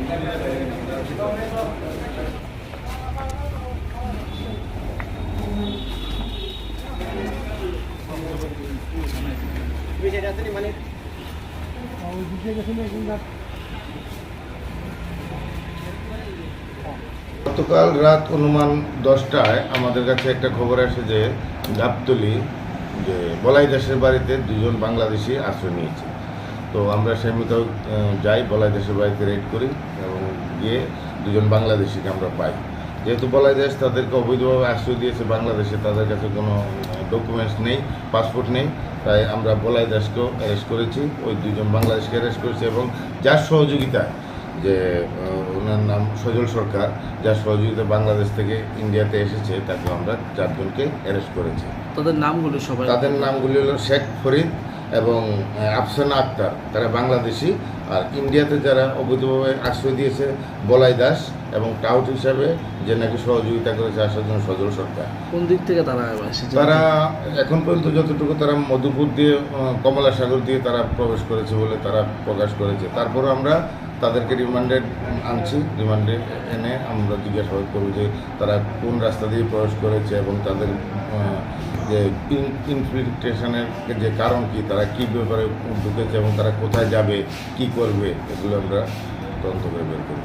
গতকাল রাত অনুমান 10টায় আমাদের কাছে একটা খবর আসে যে গাবতলী যে বলাই দাসের বাড়িতে দুজন বাংলাদেশি আশ্রয় নিয়েছে। তো আমরা সেই মতো যাই, বলাই দাসের বাড়িতে রেড করি এবং গিয়ে দুজন বাংলাদেশিকে আমরা পাই। যেহেতু বলাই দাস তাদেরকে অবৈধভাবে আশ্রয় দিয়েছে বাংলাদেশে, তাদের কাছে কোনো ডকুমেন্টস নেই, পাসপোর্ট নেই, তাই আমরা বলাই দাসকেও অ্যারেস্ট করেছি। ওই দুজন বাংলাদেশকে অ্যারেস্ট করেছি এবং যার সহযোগিতায়, যে ওনার নাম সজল সরকার, যার সহযোগিতা বাংলাদেশ থেকে ইন্ডিয়াতে এসেছে, তাকে আমরা 4 জনকে অ্যারেস্ট করেছি। তাদের নামগুলো সবাই, তাদের নামগুলি হলো শেখ ফরিদ এবং আফসানা আক্তার, তারা বাংলাদেশি। আর ইন্ডিয়াতে যারা অবৈধভাবে আশ্রয় দিয়েছে বলাই দাস এবং টাউট হিসাবে যে নাকি সহযোগিতা করেছে আসার জন্য সজল সরকার। কোন দিক থেকে তারা এসেছে? তারা এখন পর্যন্ত যতটুকু তারা মধুপুর দিয়ে, কমলা সাগর দিয়ে তারা প্রবেশ করেছে বলে তারা প্রকাশ করেছে। তারপরে আমরা তাদেরকে রিমান্ডে আনছি। রিমান্ডে এনে আমরা জিজ্ঞাসাবাদ করব যে তারা কোন রাস্তা দিয়ে প্রবেশ করেছে এবং তাদের যে ইনফিল্ট্রেশনের যে কারণ কি, তারা কী ব্যাপারে ঢুকেছে এবং তারা কোথায় যাবে, কি করবে, এগুলো আমরা তদন্ত করে বের করব।